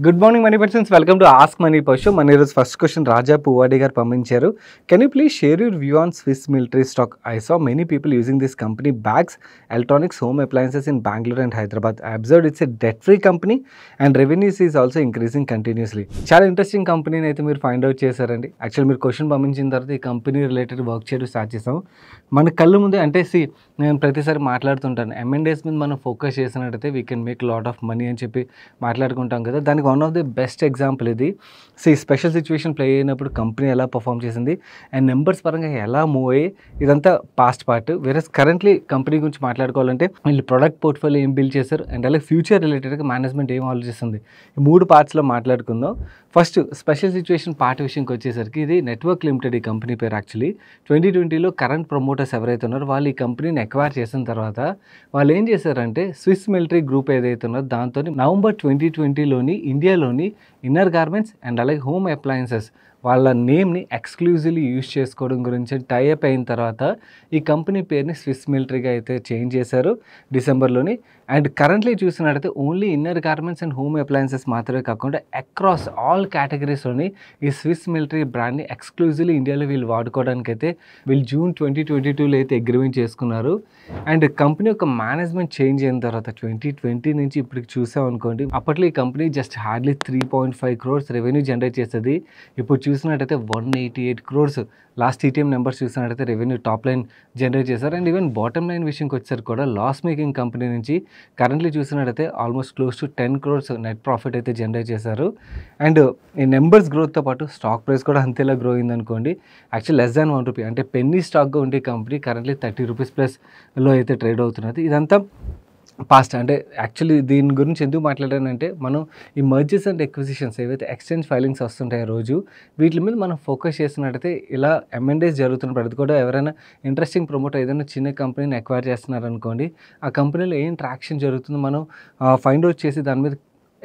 Good morning money persons, welcome to ask money person. మన ఈరోజు first question రాజా పువ్వాడి గారు పంపించారు. Can you please share your view on Swiss military stock? I saw many people using this company bags, electronics, home appliances in Bengaluru and Hyderabad. I observed it's a debt free company and revenues is also increasing continuously. చాలా interesting కంపెనీని అయితే మీరు find out చేశారండి. Actual మీరు question పంపించిన తర్వాత ఈ company related work చేయడం స్టార్ట్ చేసాం. మన కళ్ళు ముందే అంటే నేను ప్రతిసారి మాట్లాడుతుంటాను, M&As మీద మనం ఫోకస్ చేసినట్టయితే we can make lot of money అని చెప్పి మాట్లాడుకుంటాం కదా. దానికి one of the best example ఇది. స్పెషల్ సిచ్యువేషన్ ప్లే అయినప్పుడు కంపెనీ ఎలా పర్ఫామ్ చేసింది అండ్ నెంబర్స్ పరంగా ఎలా మూవ్ అయ్యి, ఇదంతా పాస్ట్ పార్ట్. వేరే కరెంట్లీ కంపెనీ గురించి మాట్లాడుకోవాలంటే వీళ్ళు ప్రొడక్ట్ పోర్ట్ఫోలియో ఏం బిల్డ్ చేశారు అండ్ అలాగే ఫ్యూచర్ రిలేటెడ్గా మేనేజ్మెంట్ ఏం ఆలోచిస్తుంది, ఈ 3 పార్ట్స్లో మాట్లాడుకుందాం. ఫస్ట్ స్పెషల్ సిచ్యువేషన్ పార్ట్ విషయంకి వచ్చేసరికి ఇది నెట్వర్క్ లిమిటెడ్. ఈ కంపెనీ పేరు యాక్చువల్లీ 2020లో కరెంట్ ప్రమోటర్స్ ఎవరైతే ఉన్నారో వాళ్ళు ఈ కంపెనీని ఎక్వైర్ చేసిన తర్వాత వాళ్ళు ఏం చేశారంటే స్విస్ మిలిటరీ గ్రూప్ ఏదైతే ఉన్నారో దాంతో నవంబర్ 2020లోని ఇండియాలోని ఇన్నర్ గార్మెంట్స్ అండ్ అలాగే హోమ్ అప్లయన్సెస్ వాళ్ళ నేమ్ని ఎక్స్క్లూజివ్లీ యూజ్ చేసుకోవడం గురించి టైఅప్ అయిన తర్వాత ఈ కంపెనీ పేరుని స్విస్ మిలిటరీగా అయితే చేంజ్ చేశారు డిసెంబర్లోని. అండ్ కరెంట్లీ చూసినట్టయితే only inner garments and home appliances మాత్రమే కాకుండా అక్రాస్ ఆల్ కేటగిరీస్లోని ఈ స్విస్ మిలిటరీ బ్రాండ్ని ఎక్స్క్లూజివ్లీ ఇండియాలో వీళ్ళు వాడుకోవడానికి అయితే వీళ్ళు జూన్ 2022లో అయితే అగ్రిమెంట్ చేసుకున్నారు. అండ్ కంపెనీ యొక్క మేనేజ్మెంట్ చేంజ్ అయిన తర్వాత 2020 నుంచి ఇప్పటికి చూసామనుకోండి, అప్పట్లో ఈ company just hardly 3.5 crores revenue generate చేస్తుంది. ఇప్పుడు చూసినట్టయితే 188 crores లాస్ట్ TTM నెంబర్స్ చూసినట్టయితే రెవెన్యూ టాప్ లైన్ జనరేట్ చేశారు. అండ్ ఈవెన్ బాటమ్ లైన్ విషయంకి వచ్చారు కూడా లాస్ మేకింగ్ కంపెనీ నుంచి కరెంట్లీ చూసినట్టయితే almost close to 10 crores net profit అయితే జనరేట్ చేశారు. అండ్ ఈ నెంబర్స్ గ్రోత్తో పాటు స్టాక్ ప్రైస్ కూడా అంతేలా గ్రో అయింది అనుకోండి. యాక్చువల్ లెస్ దాన్ 1 రూపీ అంటే పెన్నీ స్టాక్గా ఉండే కంపెనీ కరెంట్లీ 30 రూపీస్ ప్లస్లో అయితే ట్రేడ్ అవుతున్నది. ఇదంతా పాస్ట్. అంటే యాక్చువల్లీ దీని గురించి ఎందుకు మాట్లాడానంటే మనం ఈ మర్జర్స్ అండ్ ఎక్విజిషన్స్ ఏవైతే ఎక్స్చేంజ్ ఫైలింగ్స్ వస్తుంటాయో రోజు వీటి మీద మనం ఫోకస్ చేసినట్టయితే ఇలా M&As జరుగుతున్నప్పుడు అది కూడా ఎవరైనా ఇంట్రెస్టింగ్ ప్రమోటర్ ఏదైనా చిన్న కంపెనీని ఎక్వైర్ చేస్తున్నారనుకోండి, ఆ కంపెనీలో ఏం ట్రాక్షన్ జరుగుతుందో మనం ఫైండ్ అవుట్ చేసి దాని మీద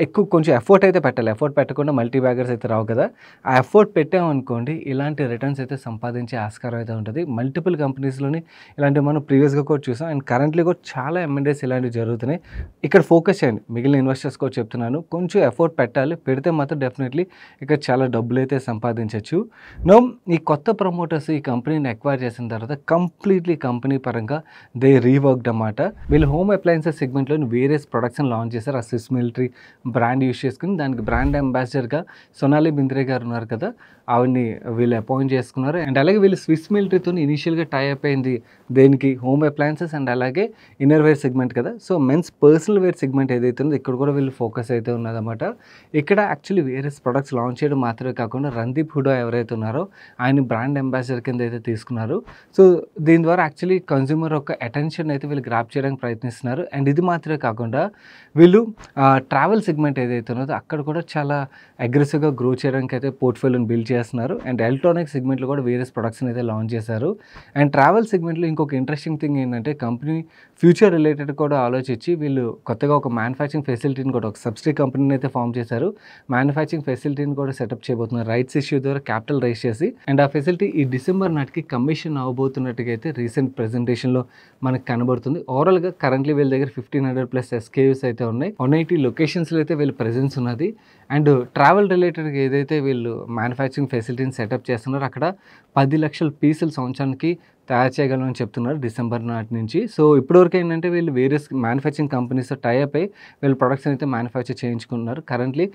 ఎక్కువ కొంచెం ఎఫర్ట్ అయితే పెట్టాలి. ఎఫర్ట్ పెట్టకుండా మల్టీ బ్యాగర్స్ అయితే రావు కదా. ఆ ఎఫర్ట్ పెట్టామనుకోండి ఇలాంటి రిటర్న్స్ అయితే సంపాదించే ఆస్కారం అయితే ఉంటుంది. మల్టిపుల్ కంపెనీస్లోని ఇలాంటివి మనం ప్రీవియస్గా కూడా చూసాం అండ్ కరెంట్లీ కూడా చాలా M&As ఇలాంటివి జరుగుతున్నాయి. ఇక్కడ ఫోకస్ చేయండి. మిగిలిన ఇన్వెస్టర్స్ కూడా చెప్తున్నాను, కొంచెం ఎఫర్ట్ పెట్టాలి. పెడితే మాత్రం డెఫినెట్లీ ఇక్కడ చాలా డబ్బులు అయితే సంపాదించవచ్చు. నో ఈ కొత్త ప్రమోటర్స్ ఈ కంపెనీని ఎక్వైర్ చేసిన తర్వాత కంప్లీట్లీ కంపెనీ పరంగా దే రీవర్క్డ్ అన్నమాట. వీళ్ళు హోమ్ అప్లయన్సెస్ సెగ్మెంట్లోని వేరియస్ ప్రొడక్ట్స్ని లాంచ్ చేశారు. ఆ స్విస్ మిలిటరీ బ్రాండ్ యూజ్ చేసుకుని దానికి బ్రాండ్ అంబాసిడర్గా సోనాలి బింద్రే గారు ఉన్నారు కదా, ఆవిడ్ని వీళ్ళు అపాయింట్ చేసుకున్నారు. అండ్ అలాగే వీళ్ళు స్విస్ మిలిటరీతో ఇనీషియల్గా టైఅప్ అయింది దేనికి, హోమ్ అప్లయన్సెస్ అండ్ అలాగే ఇన్నర్ వేర్ సెగ్మెంట్ కదా. So men's personal wear segment ఏదైతే ఉందో ఇక్కడ కూడా వీళ్ళు ఫోకస్ అయితే ఉన్నదన్నమాట. ఇక్కడ యాక్చువల్లీ వేరియస్ ప్రొడక్ట్స్ లాంచ్ చేయడం మాత్రమే కాకుండా రణదీప్ హుడా ఎవరైతే ఉన్నారో ఆయన బ్రాండ్ అంబాసిడర్ కింద అయితే తీసుకున్నారు. సో దీని ద్వారా యాక్చువల్లీ కన్జ్యూమర్ యొక్క అటెన్షన్ అయితే వీళ్ళు గ్రాప్ చేయడానికి ప్రయత్నిస్తున్నారు. అండ్ ఇది మాత్రమే కాకుండా వీళ్ళు ట్రావెల్ సెగ్మెంట్ ఏదైతే ఉన్నదో అక్కడ కూడా చాలా అగ్రెసివ్గా గ్రో చేయడానికి అయితే పోర్ట్ఫోలియోని బిల్డ్ చేస్తున్నారు. అండ్ ఎలక్ట్రానిక్ సెగ్మెంట్లో కూడా వేరియస్ ప్రొడక్ట్స్ని అయితే లాంచ్ చేశారు. అండ్ ట్రావెల్ సెగ్మెంట్లో ఇంకొక ఇంట్రెస్టింగ్ థింగ్ ఏంటంటే కంపెనీ ఫ్యూచర్ రిలేటెడ్ కూడా ఆలోచించి వీళ్ళు కొత్తగా ఒక మ్యానుఫ్యాక్చరింగ్ ఫెసిలిటీని కూడా ఒక సబ్సిడీ కంపెనీని అయితే ఫామ్ చేశారు. మ్యానుఫ్యాక్చరింగ్ ఫెసిలిటీని కూడా సెటప్ చేయబోతున్నారు రైట్స్ ఇష్యూ ద్వారా క్యాపిటల్ రైజ్ చేసి. అండ్ ఆ ఫెసిలిటీ ఈ డిసెంబర్ నాటికి కమిషన్ అవ్వబోతున్నట్టుగా అయితే రీసెంట్ ప్రెజెంటేషన్లో మనకు కనబడుతుంది. ఓవరాల్గా కరెంట్లీ వీళ్ళ దగ్గర 1500+ SKUs అయితే ఉన్నాయి. 180 లొకేషన్స్లో అయితే వీళ్ళ ప్రెజెన్స్ ఉన్నది. అండ్ ట్రావెల్ రిలేటెడ్గా ఏదైతే వీళ్ళు మ్యానుఫ్యాక్చరింగ్ ఫెసిలిటీని సెటప్ చేస్తున్నారో అక్కడ 10 లక్షల పీసులు సంవత్సరానికి తయారు చేయగలమని చెప్తున్నారు డిసెంబర్ నాటి నుంచి. సో ఇప్పటివరకు ఏంటంటే వీళ్ళు వేరియస్ మ్యానుఫ్యాక్చరింగ్ కంపెనీస్తో టైఅప్ అయ్యి వీళ్ళ ప్రొడక్ట్స్ అయితే మ్యానుఫ్యాక్చర్ చేయించుకుంటున్నారు. కరెంట్లీ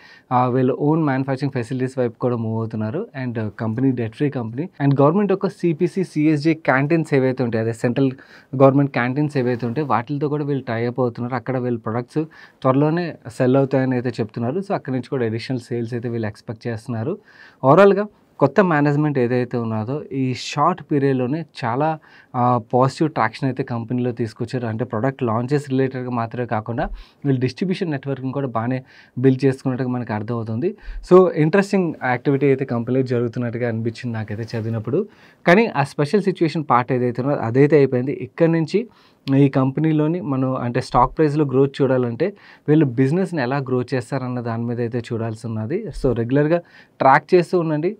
వీళ్ళు ఓన్ మ్యానుఫ్యాక్చరింగ్ ఫెసిలిటీస్ వైపు కూడా మూవ్ అవుతున్నారు. And company debt free company. And government యొక్క CPC CSG క్యాంటీన్స్ ఏవైతే ఉంటాయి, అదే సెంట్రల్ గవర్నమెంట్ క్యాంటీన్స్ ఏవైతే ఉంటాయి వాటితో కూడా వీళ్ళు టైఅప్ అవుతున్నారు. అక్కడ వీళ్ళ ప్రొడక్ట్స్ త్వరలోనే సెల్ అవుతాయని అయితే చెప్తున్నారు. సో అక్కడ నుంచి కూడా అడిషనల్ సేల్స్ అయితే వీళ్ళు ఎక్స్పెక్ట్ చేస్తున్నారు. ఓవరాల్గా కొత్త మేనేజ్మెంట్ ఏదైతే ఉన్నదో ఈ షార్ట్ పీరియడ్లోనే చాలా పాజిటివ్ ట్రాక్షన్ అయితే కంపెనీలో తీసుకొచ్చారు. అంటే ప్రొడక్ట్ లాంచెస్ రిలేటెడ్గా మాత్రమే కాకుండా వీళ్ళు డిస్ట్రిబ్యూషన్ నెట్వర్క్ని కూడా బాగానే బిల్డ్ చేసుకున్నట్టుగా మనకు అర్థమవుతుంది. సో ఇంట్రెస్టింగ్ యాక్టివిటీ అయితే కంపెనీలో జరుగుతున్నట్టుగా అనిపించింది నాకైతే చదివినప్పుడు. కానీ ఆ స్పెషల్ సిచ్యువేషన్ పార్ట్ ఏదైతే ఉన్నదో అదైతే అయిపోయింది. ఇక్కడ నుంచి ఈ కంపెనీలోని మనం అంటే స్టాక్ ప్రైస్లో గ్రోత్ చూడాలంటే వీళ్ళు బిజినెస్ని ఎలా గ్రో చేస్తారన్న దాని మీద అయితే చూడాల్సి ఉన్నది. సో రెగ్యులర్గా ట్రాక్ చేస్తూ ఉండండి.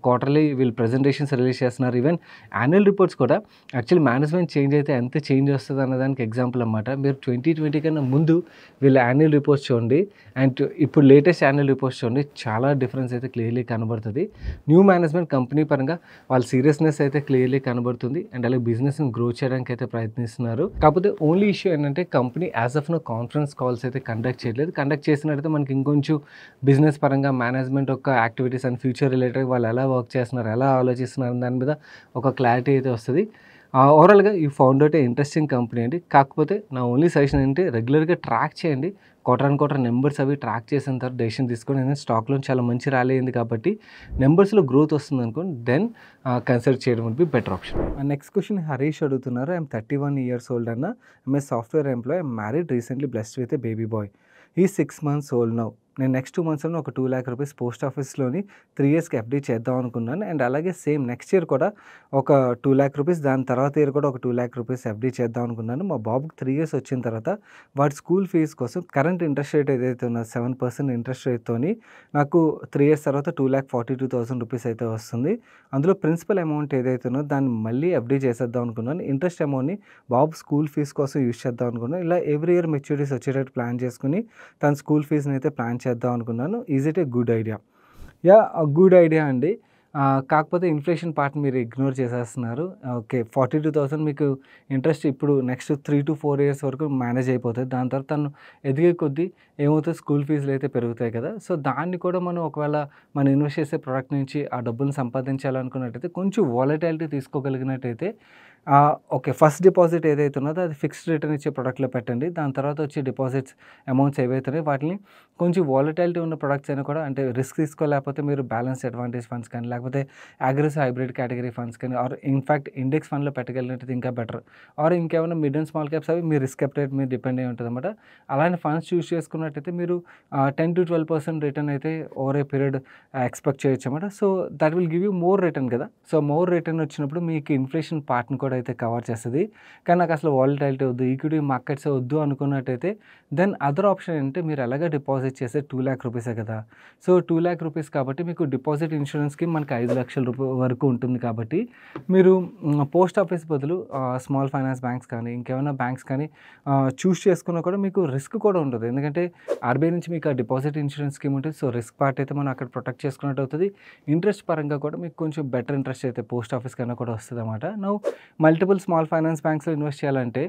క్వార్టర్లీ వీళ్ళు ప్రెజెంటేషన్స్ రిలీజ్ చేస్తున్నారు. ఈవెన్ యాన్యువల్ రిపోర్ట్స్ కూడా యాక్చువల్లీ మేనేజ్మెంట్ చేంజ్ అయితే ఎంత చేంజ్ వస్తుంది అన్నదానికి ఎగ్జాంపుల్ అనమాట. మీరు 2020 కన్నా ముందు వీళ్ళ యాన్యువల్ రిపోర్ట్స్ చూడండి అండ్ ఇప్పుడు లేటెస్ట్ యాన్యువల్ రిపోర్ట్స్ చూడండి, చాలా డిఫరెన్స్ అయితే క్లియర్లీ కనబడుతుంది. న్యూ మేనేజ్మెంట్ కంపెనీ పరంగా వాళ్ళ సీరియస్నెస్ అయితే క్లియర్లీ కనబడుతుంది అండ్ అలాగే బిజినెస్ని గ్రో చేయడానికి అయితే ప్రయత్నిస్తున్నారు. కాకపోతే ఓన్లీ ఇష్యూ ఏంటంటే company as of no conference calls అయితే కండక్ట్ చేయట్లేదు. కండక్ట్ చేసినట్టయితే మనకి ఇంకొంచెం బిజినెస్ పరంగా మేనేజ్మెంట్ యొక్క యాక్టివిటీస్ అండ్ ఫ్యూచర్ రిలేటెడ్ వాళ్ళు ఎలా వర్క్ చేస్తున్నారు, ఎలా ఆలోచిస్తున్నారు దాని మీద ఒక క్లారిటీ అయితే వస్తుంది. ఓవరాల్గా ఈ ఫౌండ్ అవుట్ ఇంట్రెస్టింగ్ కంపెనీ అండి. కాకపోతే నా ఓన్లీ సజెషన్ ఏంటంటే రెగ్యులర్గా ట్రాక్ చేయండి. క్వార్టర్ నెంబర్స్ అవి ట్రాక్ చేసిన తర్వాత డెసిషన్ తీసుకోండి. ఎందుకంటే స్టాక్లో చాలా మంచి ర్యాలీ అయింది కాబట్టి నెంబర్స్లో గ్రోత్ వస్తుంది అనుకోండి, దెన్ కన్సిడర్ చేయడం would be better option. Next question Harish అడుగుతున్నారు. ఐఎమ్ 31 years old అన్న. I'm a software employee. I'm married, recently blessed with a baby boy. ఈ 6 months old నౌ. నేను నెక్స్ట్ 2 monthsలో ఒక 2 lakh rupees పోస్ట్ ఆఫీస్లోని 3 yearsకి ఎఫ్డీ చేద్దాం అనుకున్నాను. అండ్ అలాగే సేమ్ నెక్స్ట్ ఇయర్ కూడా ఒక 2 lakh rupees, దాని తర్వాత ఇయర్ కూడా ఒక 2 lakh rupees ఎఫ్డీ చేద్దాం అనుకున్నాను. మా బాబుకి 3 years వచ్చిన తర్వాత వాడి స్కూల్ ఫీజు కోసం కరెంట్ ఇంట్రెస్ట్ రేట్ ఏదైతే ఉన్నదో 7% ఇంట్రెస్ట్ రేట్తోని నాకు 3 years తర్వాత 2,42,000 rupees అయితే వస్తుంది. అందులో ప్రిన్సిపల్ అమౌంట్ ఏదైతే ఉన్నదో దాన్ని మళ్ళీ ఎఫ్డీ చేసేద్దాం అనుకున్నాను. ఇంట్రెస్ట్ అమౌంట్ని బాబు స్కూల్ ఫీజు కోసం యూజ్ చేద్దాం అనుకున్నాను. ఇలా ఎవ్రీ ఇయర్ మెచ్యూరిటీస్ వచ్చేటట్టు ప్లాన్ చేసుకుని తన స్కూల్ ఫీజుని అయితే ప్లాన్ చేద్దాం అనుకున్నాను. Is it a good idea? Yeah, good idea అండి. కాకపోతే ఇన్ఫ్లేషన్ పార్ట్ మీరు ఇగ్నోర్ చేసేస్తున్నారు. ఓకే, 42,000 మీకు ఇంట్రెస్ట్ ఇప్పుడు నెక్స్ట్ 3 to 4 years వరకు మేనేజ్ అయిపోతుంది. దాని తర్వాత తను ఎదిగే కొద్దీ ఏమవుతుంది, స్కూల్ ఫీజులు అయితే పెరుగుతాయి కదా. సో దాన్ని కూడా మనం ఒకవేళ మనం ఇన్వెస్ట్ చేసే ప్రోడక్ట్ నుంచి ఆ డబ్బులను సంపాదించాలనుకున్నట్టయితే కొంచెం వాలటాలిటీ తీసుకోగలిగినట్టయితే ఓకే, ఫస్ట్ డిపాజిట్ ఏదైతే ఉన్నదో అది ఫిక్స్డ్ రిటర్న్ ఇచ్చే ప్రోడక్ట్లో పెట్టండి. దాని తర్వాత వచ్చే డిపాజిట్స్ అమౌంట్స్ ఏవైతున్నాయో వాటిని కొంచెం వాలటాలిటీ ఉన్న ప్రొడక్ట్స్ అయినా కూడా, అంటే రిస్క్ తీసుకోలేకపోతే మీరు బ్యాలెన్స్ అడ్వాంటేజ్ ఫండ్స్ కానీ లేకపోతే అగ్రెసివ్ హైబ్రిడ్ కేటగిరీ ఫండ్స్ కానీ ఆర్ ఇన్ఫాక్ట్ ఇండెక్స్ ఫండ్లో పెట్టగలిగినట్టు ఇంకా బెటర్. ఆర్ ఇంకేమైనా మిడ్ అండ్ స్మాల్ క్యాప్స్ అవి మీ రిస్క్ అప్డేట్ మీద డిపెండ్ అయి ఉంటుంది అనమాట. అలాంటి ఫండ్స్ చూస్ చేసుకున్నట్టయితే మీరు 10 to 12% రిటర్న్ అయితే ఓవర్ ఏ పీరియడ్ ఎక్స్పెక్ట్ చేయొచ్చు అనమాట. So that will give you more return కదా. సో మోర్ రిటర్న్ వచ్చినప్పుడు మీకు ఇన్ఫ్లేషన్ పార్ట్ని కూడా అయితే కవర్ చేస్తుంది. కానీ నాకు అసలు వాలటాలిటీ వద్దు, ఈక్విటీ మార్కెట్స్ వద్దు అనుకున్నట్టయితే దెన్ అదర్ ఆప్షన్ ఏంటంటే మీరు ఎలాగ డిపాజిట్ చేసే 2 lakh rupees కదా. సో 2 lakh rupees కాబట్టి మీకు డిపాజిట్ ఇన్సూరెన్స్కి మనకి 5 లక్షల రూపాయల వరకు ఉంటుంది. కాబట్టి మీరు పోస్ట్ ఆఫీస్ బదులు స్మాల్ ఫైనాన్స్ బ్యాంక్స్ కానీ ఇంకేమైనా బ్యాంక్స్ కానీ చూస్ చేసుకున్నా కూడా మీకు రిస్క్ కూడా ఉంటుంది. ఎందుకంటే ఆర్బీఐ నుంచి మీకు ఆ డిపాజిట్ ఇన్సూరెన్స్ స్కీమ్ ఉంటుంది. సో రిస్క్ పార్ట్ అయితే మనం అక్కడ ప్రొటెక్ట్ చేసుకున్నట్టు అవుతుంది. ఇంట్రెస్ట్ పరంగా కూడా మీకు కొంచెం బెటర్ ఇంట్రెస్ట్ అయితే పోస్ట్ ఆఫీస్ కన్నా కూడా వస్తుంది అనమాట. నౌ మల్టిపుల్ స్మాల్ ఫైనాన్స్ బ్యాంక్స్లో ఇన్వెస్ట్ చేయాలంటే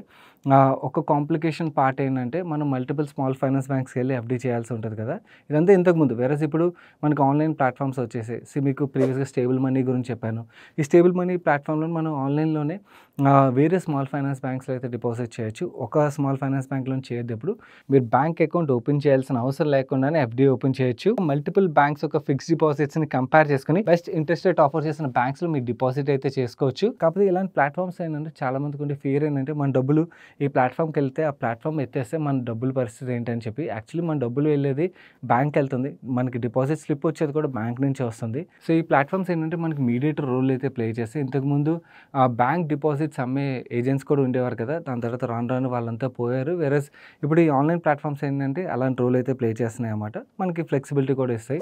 ఒక కాంప్లికేషన్ పార్ట్ ఏంటంటే మనం మల్టిపుల్ స్మాల్ ఫైనాన్స్ బ్యాంక్స్కి వెళ్ళి ఎఫ్డీ చేయాల్సి ఉంటుంది కదా. ఇదంతా ఇంతకుముందు. వేరేస్ ఇప్పుడు మనకు ఆన్లైన్ ప్లాట్ఫామ్స్ వచ్చేసి మీకు ప్రీవియస్గా స్టేబుల్ మనీ గురించి చెప్పాను. ఈ స్టేబుల్ మనీ ప్లాట్ఫామ్లో మనం ఆన్లైన్లోనే వేరే స్మాల్ ఫైనాన్స్ బ్యాంక్స్లో అయితే డిపాజిట్ చేయొచ్చు. ఒక స్మాల్ ఫైనాన్స్ బ్యాంక్లో చేయొద్దు. మీరు బ్యాంక్ అకౌంట్ ఓపెన్ చేయాల్సిన అవసరం లేకుండానే ఎఫ్డీ ఓపెన్ చేయొచ్చు. మల్టిపుల్ బ్యాంక్స్ యొక్క ఫిక్స్డ్ డిపాజిట్స్ని కంపేర్ చేసుకుని బెస్ట్ ఇంట్రెస్ట్ రేట్ ఆఫర్ చేసిన బ్యాంక్స్లో మీరు డిపాజిట్ అయితే చేసుకోవచ్చు. కాకపోతే ఇలాంటి ప్లాట్ఫామ్స్ ఏంటంటే చాలా మందికి ఉండే ఫియర్ ఏంటంటే మన డబ్బులు ఈ ప్లాట్ఫామ్కి వెళ్తే ఆ ప్లాట్ఫామ్ ఎత్తేస్తే మన డబ్బుల పరిస్థితి ఏంటని చెప్పి. యాక్చువల్లీ మన డబ్బులు వెళ్ళేది బ్యాంక్ వెళ్తుంది, మనకి డిపాజిట్ స్లిప్ వచ్చేది కూడా బ్యాంక్ నుంచి వస్తుంది. సో ఈ ప్లాట్ఫామ్స్ ఏంటంటే మనకి మీడియేటర్ రోల్ అయితే ప్లే చేస్తే, ఇంతకుముందు బ్యాంక్ డిపాజిట్స్ అమ్మే ఏజెంట్స్ కూడా ఉండేవారు కదా. దాని తర్వాత రాను వాళ్ళంతా పోయారు. వేరేస్ ఇప్పుడు ఈ ఆన్లైన్ ప్లాట్ఫామ్స్ ఏంటంటే అలాంటి రోల్ అయితే ప్లే చేస్తున్నాయి అన్నమాట. మనకి ఫ్లెక్సిబిలిటీ కూడా ఇస్తాయి.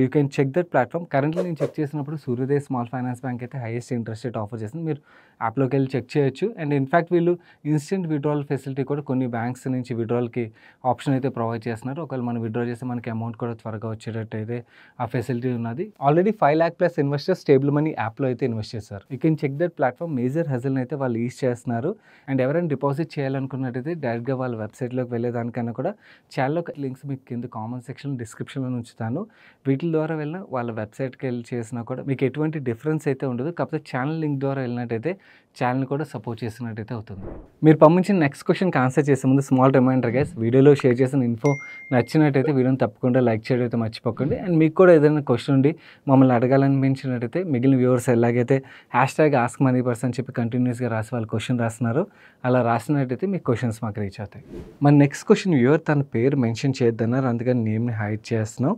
You can check that platform. Currently నేను చెక్ చేసినప్పుడు సూర్యోదయ స్మాల్ ఫైనాన్స్ బ్యాంక్ అయితే హైయెస్ట్ ఇంట్రెస్ట్ రేట్ ఆఫర్ చేస్తుంది. మీరు యాప్లోకి వెళ్ళి చెక్ చేయొచ్చు. అండ్ ఇన్ఫాక్ట్ వీళ్ళు ఇన్స్టెంట్ విడ్రాల్ ఫెసిలిటీ కూడా కొన్ని బ్యాంక్స్ నుంచి విడ్రాల్కి ఆప్షన్ అయితే ప్రొవైడ్ చేస్తున్నారు. ఒకవేళ మనం విడ్రా చేస్తే మనకి అమౌంట్ కూడా త్వరగా వచ్చేటట్టు అయితే ఆ ఫెసిలిటీ ఉన్నది. Already 5 lakh plus investors stable money యాప్లో అయితే ఇన్వెస్ట్ చేశారు. You can check that platform. Major హెజల్ని అయితే వాళ్ళు యూజ్ చేస్తున్నారు. అండ్ ఎవరైనా డిపాజిట్ చేయాలనుకున్నట్టయితే డైరెక్ట్గా వాళ్ళ వెబ్సైట్లోకి వెళ్ళేదానికన్నా కూడా ఛానల్లో లింక్స్ మీకు కింద కామెంట్ సెక్షన్ డిస్క్రిప్షన్లో ఉంచుతాను. వీటి ద్వారా వెళ్ళినా వాళ్ళ వెబ్సైట్కి వెళ్ళి చేసినా కూడా మీకు ఎటువంటి డిఫరెన్స్ అయితే ఉండదు. కాకపోతే ఛానల్ లింక్ ద్వారా వెళ్ళినట్టయితే ఛానల్ కూడా సపోర్ట్ చేసినట్టయితే అవుతుంది. మీరు పంపించిన నెక్స్ట్ క్వశ్చన్కి ఆన్సర్ చేసే ముందు స్మాల్ రిమైండర్ గైస్, వీడియోలో షేర్ చేసిన ఇన్ఫో నచ్చినట్టయితే వీడియోని తప్పకుండా లైక్ చేయడం అయితే మర్చిపోకండి. అండ్ మీకు కూడా ఏదైనా క్వశ్చన్ ఉండి మమ్మల్ని అడగాలనిపించినట్టయితే మిగిలిన వ్యూవర్స్ ఎలాగైతే #AskMoneyPerson అని చెప్పి కంటిన్యూస్గా రాసి వాళ్ళు క్వశ్చన్ రాస్తున్నారు, అలా రాసినట్టయితే మీ క్వశ్చన్స్ మాకు రీచ్ అవుతాయి. మన నెక్స్ట్ క్వశ్చన్ వ్యూవర్ తన పేరు మెన్షన్ చేయొద్దన్నారు, అందుకని నేమ్ని హైడ్ చేస్తున్నాం.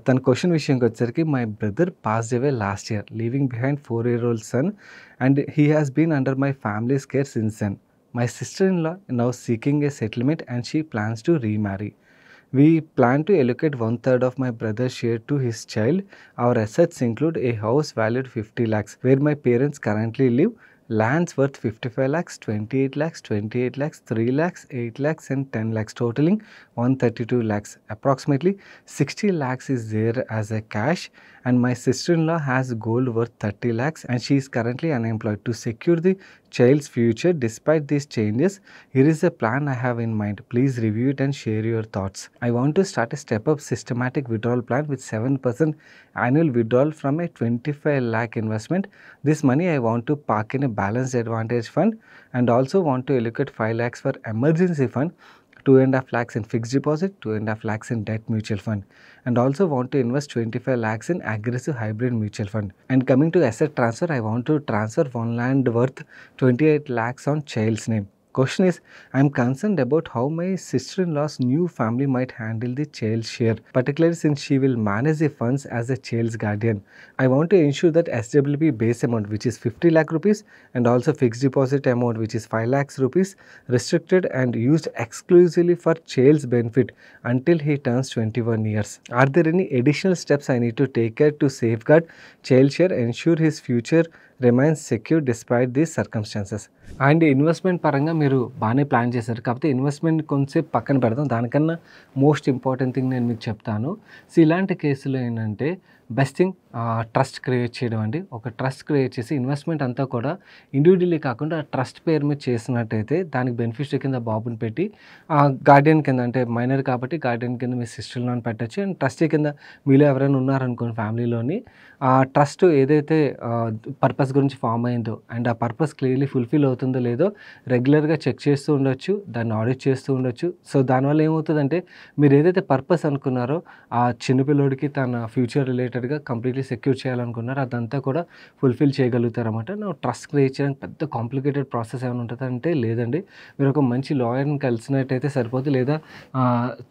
తన క్వశ్చన్ విషయంకి వచ్చేసరికి my brother passed away last year leaving behind 4-year-old son and he has been under my family's care since then. My sister-in-law now seeking a settlement and she plans to remarry. We plan to allocate one third of my brother's share to his child. Our assets include a house valued 50 lakhs where my parents currently live, lands worth 55 lakhs, 28 lakhs, 28 lakhs, 3 lakhs, 8 lakhs and 10 lakhs totaling 132 lakhs. Approximately 60 lakhs is there as a cash, and my sister-in-law has gold worth 30 lakhs and she is currently unemployed. To secure the child's future despite these changes, here is a plan I have in mind. Please review it and share your thoughts. I want to start a step-up systematic withdrawal plan with 7% annual withdrawal from a 25 lakh investment. This money I want to park in a balanced advantage fund, and also want to allocate 5 lakhs for emergency fund, 2.5 lakhs in fixed deposit, 2.5 lakhs in debt mutual fund, and also want to invest 25 lakhs in aggressive hybrid mutual fund. And coming to asset transfer, I want to transfer one land worth 28 lakhs on child's name. Question is, I am concerned about how my sister-in-law's new family might handle the child's share, particularly since she will manage the funds as a child's guardian. I want to ensure that SWP base amount, which is 50 lakh rupees, and also fixed deposit amount, which is 5 lakhs rupees, restricted and used exclusively for child's benefit until he turns 21 years. Are there any additional steps I need to take care to safeguard child share, ensure his future remains secure despite these circumstances? And investment పరంగా మీరు బాగానే plan చేశారు. కాకపోతే investment కొంచెంసేపు పక్కన పెడదాం. దానికన్నా most important thing నేను మీకు చెప్తాను. సో ఇలాంటి కేసులో ఏంటంటే బెస్ట్ థింగ్ ట్రస్ట్ క్రియేట్ చేయడం అండి. ఒక ట్రస్ట్ క్రియేట్ చేసి ఇన్వెస్ట్మెంట్ అంతా కూడా ఇండివిజువల్లీ కాకుండా ట్రస్ట్ పేరు మీద చేసినట్టయితే దానికి బెనిఫిషరీ కింద బాబుని పెట్టి గార్డియన్ కింద, అంటే మైనర్ కాబట్టి గార్డియన్ కింద మీ సిస్టర్లో పెట్టచ్చు. అండ్ ట్రస్టీ కింద మీలో ఎవరైనా ఉన్నారనుకోండి ఫ్యామిలీలోని, ఆ ట్రస్ట్ ఏదైతే పర్పస్ గురించి ఫామ్ అయిందో అండ్ ఆ పర్పస్ క్లియర్లీ ఫుల్ఫిల్ అవుతుందో లేదో రెగ్యులర్గా చెక్ చేస్తూ ఉండొచ్చు, దాన్ని ఆడిట్ చేస్తూ ఉండొచ్చు. సో దానివల్ల ఏమవుతుందంటే మీరు ఏదైతే పర్పస్ అనుకున్నారో ఆ చిన్నపిల్లోడికి తన ఫ్యూచర్ రిలేటెడ్గా కంప్లీట్లీ సెక్యూర్ చేయాలనుకున్నారో అదంతా కూడా ఫుల్ఫిల్ చేయగలుగుతారన్నమాట. నువ్వు ట్రస్ట్ క్రియేట్ చేయడానికి పెద్ద కాంప్లికేటెడ్ ప్రాసెస్ ఏమైనా ఉంటుంది అంటే లేదండి. మీరు ఒక మంచి లాయర్ని కలిసినట్టయితే సరిపోతుంది, లేదా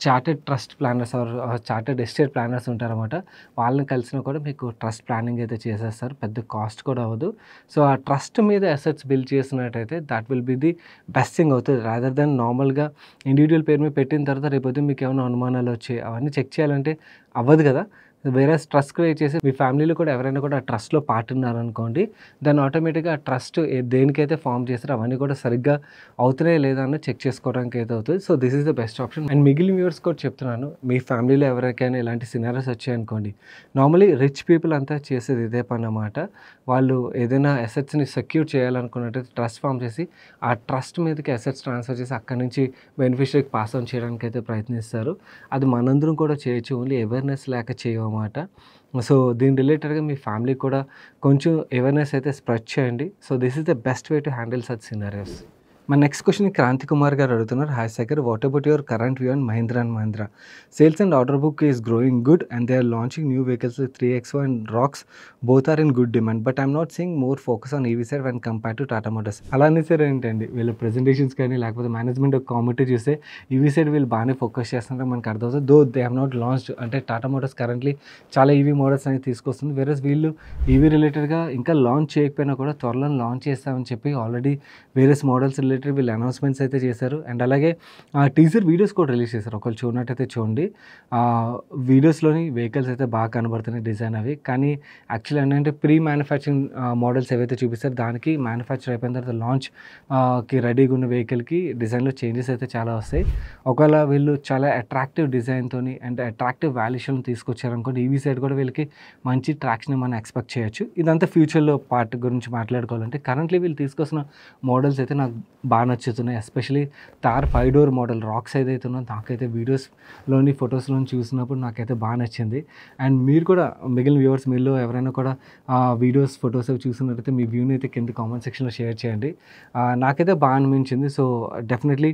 chartered trust planners or chartered estate planners ఉంటారన్నమాట. వాళ్ళని కలిసినా కూడా మీకు ట్రస్ట్ ప్లానింగ్ అయితే చేసేస్తారు, పెద్ద కాస్ట్ కూడా అవ్వదు. సో ఆ ట్రస్ట్ మీద అసెట్స్ బిల్డ్ చేసినట్టయితే that will be the best thing అవుతుంది, రాదర్ దెన్ నార్మల్గా ఇండివిజువల్ పేరు మీద పెట్టిన తర్వాత రేపొద్దు మీకు ఏమైనా అనుమానాలు వచ్చాయి అవన్నీ చెక్ చేయాలంటే అవ్వదు కదా. వేరే ట్రస్ట్ క్రియేట్ చేసి మీ ఫ్యామిలీలో కూడా ఎవరైనా కూడా ఆ ట్రస్ట్లో పార్ట్ ఉన్నారనుకోండి, దాన్ని ఆటోమేటిక్గా ఆ ట్రస్ట్ దేనికైతే ఫామ్ చేస్తారో అవన్నీ కూడా సరిగ్గా అవుతున్నాయో లేదా అని చెక్ చేసుకోవడానికి అయితే అవుతుంది. So this is the best option. And మిగిలిన వ్యూవర్స్ కూడా చెప్తున్నాను, మీ ఫ్యామిలీలో ఎవరికైనా ఇలాంటి సినారియోస్ వచ్చాయనుకోండి, నార్మలీ రిచ్ పీపుల్ అంతా చేసేది ఇదే పని అన్నమాట. వాళ్ళు ఏదైనా అసెట్స్ని సెక్యూర్ చేయాలనుకున్నట్టయితే ట్రస్ట్ ఫామ్ చేసి ఆ ట్రస్ట్ మీదకి అసెట్స్ ట్రాన్స్ఫర్ చేసి అక్కడి నుంచి బెనిఫిషరీకి పాస్ ఆన్ చేయడానికి అయితే ప్రయత్నిస్తారు. అది మనందరం కూడా చేయొచ్చు, ఓన్లీ అవేర్నెస్ లేక చేయమన్నమాట. సో దీని రిలేటెడ్గా మీ ఫ్యామిలీ కూడా కొంచెం అవేర్నెస్ అయితే స్ప్రెడ్ చేయండి. So this is the best way to handle such scenarios. My next question is Kranti Kumar garu adugutunnaru. Hi Sagar, what about your current view on Mahindra and Mahindra? Sales and order book is growing good and they are launching new vehicles with 3XO and Rox. Both are in good demand, but I'm not seeing more focus on EV side when compared to Tata Motors. అలానే సరే ఏంటండి వీళ్ళ presentations కానీ లేకపోతే management commentary చూస్తే EV side వీళ్ళు బాగానే focus చేస్తుంటే మనకు అర్థమవుతుంది. Though they have not launched, అంటే టాటా మోటార్స్ కరెంట్లీ చాలా ఈవీ మోడల్స్ అనేది తీసుకొస్తుంది. వేరేస్ వీళ్ళు ఈవీ రిలేటెడ్గా ఇంకా లాంచ్ చేయకపోయినా కూడా త్వరలో లాంచ్ చేస్తామని చెప్పి ఆల్రెడీ వేరియస్ మోడల్స్ రిలేటెడ్ వీళ్ళు అనౌన్స్మెంట్స్ అయితే చేశారు. అండ్ అలాగే టీజర్ వీడియోస్ కూడా రిలీజ్ చేశారు. ఒకళ్ళు చూడనట్టయితే చూడండి, వీడియోస్లోని వెహికల్స్ అయితే బాగా కనబడుతున్నాయి డిజైన్ అవి. కానీ యాక్చువల్లీ ఏంటంటే ప్రీ మ్యానుఫ్యాక్చరింగ్ మోడల్స్ ఏవైతే చూపిస్తారో దానికి మ్యానుఫ్యాక్చర్ అయిపోయిన తర్వాత లాంచ్కి రెడీగా ఉన్న వెహికల్కి డిజైన్లో చేంజెస్ అయితే చాలా వస్తాయి. ఒకవేళ వీళ్ళు చాలా అట్రాక్టివ్ డిజైన్తోని అండ్ అట్రాక్టివ్ వాల్యుయేషన్ తీసుకొచ్చారనుకోండి, ఈవీ సైడ్ కూడా వీళ్ళకి మంచి ట్రాక్షన్ మనం ఎక్స్పెక్ట్ చేయొచ్చు. ఇదంతా ఫ్యూచర్లో పార్ట్ గురించి మాట్లాడుకోవాలంటే కరెంట్లీ వీళ్ళు తీసుకొస్తున్న మోడల్స్ అయితే నాకు బాగా నచ్చుతున్నాయి. Especially Thar 5 door model Roxx ఏదైతే ఉందో నాకైతే వీడియోస్లోని ఫొటోస్లోని చూసినప్పుడు నాకైతే బాగా నచ్చింది. అండ్ మీరు కూడా మిగిలిన వ్యూవర్స్ మీలో ఎవరైనా కూడా వీడియోస్ ఫొటోస్ అవి చూసినట్టయితే మీ వ్యూని అయితే కింద కామెంట్ సెక్షన్లో షేర్ చేయండి. నాకైతే బాగా అనిపించింది. సో డెఫినెట్లీ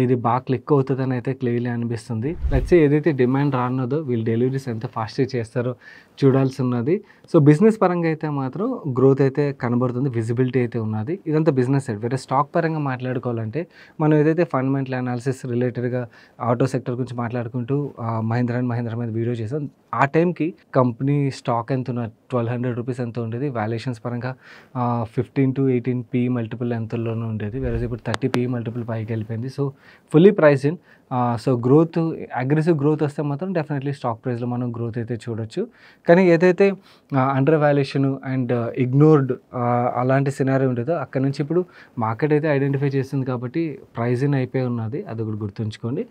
ఇది బాగా క్లిక్ అవుతుందని అయితే క్లియర్లీ అనిపిస్తుంది. లెట్స్ సే ఏదైతే డిమాండ్ రానున్నదో వీళ్ళు డెలివరీస్ ఎంత ఫాస్ట్గా చేస్తారో చూడాల్సి ఉన్నది. సో బిజినెస్ పరంగా అయితే మాత్రం గ్రోత్ అయితే కనబడుతుంది, విజిబిలిటీ అయితే ఉన్నది. ఇదంతా బిజినెస్ సైడ్. వేరే స్టాక్ పరంగా మాట్లాడుకోవాలంటే మనం ఏదైతే ఫండమెంటల్ అనాలిసిస్ రిలేటెడ్‌గా ఆటో సెక్టర్ గురించి మాట్లాడుకుంటూ మహీంద్రా అండ్ మహీంద్రా మీద వీడియో చేసాం. ఆ టైంకి కంపెనీ స్టాక్ ఎంతున్న ₹1,200 ఎంతో ఉండేది. వాల్యుయేషన్స్ పరంగా 15-18 పీఈ మల్టిపుల్ ఎంతలోనో ఉండేది. వేరేస్ ఇప్పుడు 30 పీఈ మల్టిపుల్ పైకెళ్ళిపోయింది. So, fully priced in. So, aggressive growth వస్తే మాత్రం డెఫినెట్‌లీ స్టాక్ ప్రైస్‌లో మనం గ్రోత్ అయితే చూడొచ్చు. కానీ ఏదైతే అండర్ వాల్యుయేషన్ అండ్ ఇగ్నోర్డ్ అలాంటి సినారియో ఉండేదో అక్కడి నుంచి ఇప్పుడు మార్కెట్ అయితే ఐడెంటిఫై చేసింది కాబట్టి ప్రైస్ ఇన్ అయిపోయి ఉన్నది. అదొకటి గుర్తుంచుకోండి.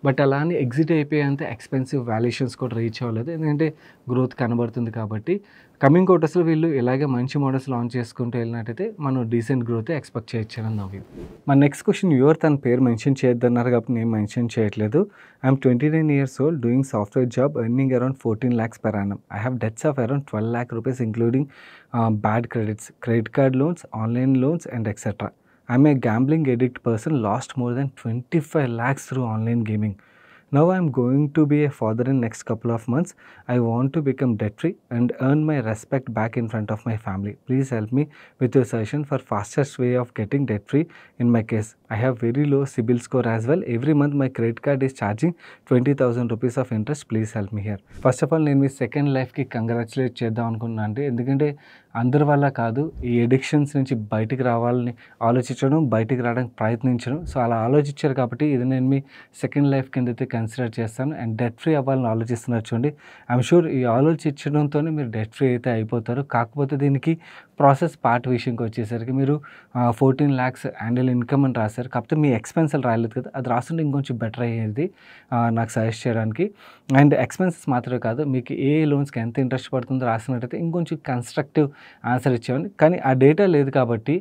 బట్ అలా అని ఎగ్జిట్ అయిపోయేంత ఎక్స్‌పెన్సివ్ వాల్యుయేషన్స్ కూడా రీచ్ అవ్వలేదు. ఎందుకంటే గ్రోత్ కనబడుతుంది కాబట్టి. కమింగ్ క్వార్టర్స్‌లో వీళ్ళు ఇలాగే మంచి మోడల్స్ లాంచ్ చేసుకుంటూ వెళ్ళినట్టయితే మనం డీసెంట్ గ్రోతే ఎక్స్‌పెక్ట్ చేయొచ్చని నా వ్యూ. మన నెక్స్ట్ క్వెషన్ వ్యూవర్ తన పేరు మెన్షన్ చేయొద్దన్నారు కాబట్టి నేను మెన్షన్ చేయట్లేదు. I'm 29 years old doing software job earning around 14 lakhs per annum. I have debts of around 12 lakh rupees including bad credits, credit card loans, online loans and etc. I'm a gambling addict person, lost more than 25 lakhs through online gaming. Now I'm going to be a father in next couple of months. I want to become debt free and earn my respect back in front of my family. Please help me with your suggestion for fastest way of getting debt free in my case. I have very low CIBIL score as well. Every month my credit card is charging 20,000 rupees of interest. Please help me here. First of all నేను మీ second లైఫ్కి congratulate చేద్దాం అనుకున్నాను అండి. ఎందుకంటే అందరి వల్ల కాదు, ఈ ఎడిక్షన్స్ నుంచి బయటికి రావాలని ఆలోచించడం, బయటికి రావడానికి ప్రయత్నించడం. సో అలా ఆలోచించారు కాబట్టి ఇది నేను మీ సెకండ్ లైఫ్ కింద అయితే కన్సిడర్ చేస్తాను. అండ్ డెట్ ఫ్రీ అవ్వాలని ఆలోచిస్తున్నారు చూడండి. ఐఎమ్ షూర్ ఈ ఆలోచించడంతోనే మీరు డెట్ ఫ్రీ అయితే అయిపోతారు. కాకపోతే దీనికి ప్రాసెస్ పార్ట్ విషయంకి వచ్చేసరికి మీరు 14 lakhs యాన్యువల్ ఇన్కమ్ అని రాశారు. కాకపోతే మీ ఎక్స్పెన్స్లు రాయలేదు కదా, అది రాస్తుంటే ఇంకొంచెం బెటర్ అయ్యేది నాకు సజెస్ట్ చేయడానికి. అండ్ ఎక్స్పెన్సెస్ మాత్రమే కాదు, మీకు ఏ లోన్స్కి ఎంత ఇంట్రెస్ట్ పడుతుందో రాసినట్టయితే ఇంకొంచెం కన్స్ట్రక్టివ్ ఆన్సర్ ఇచ్చేవాడిని. కానీ ఆ డేటా లేదు కాబట్టి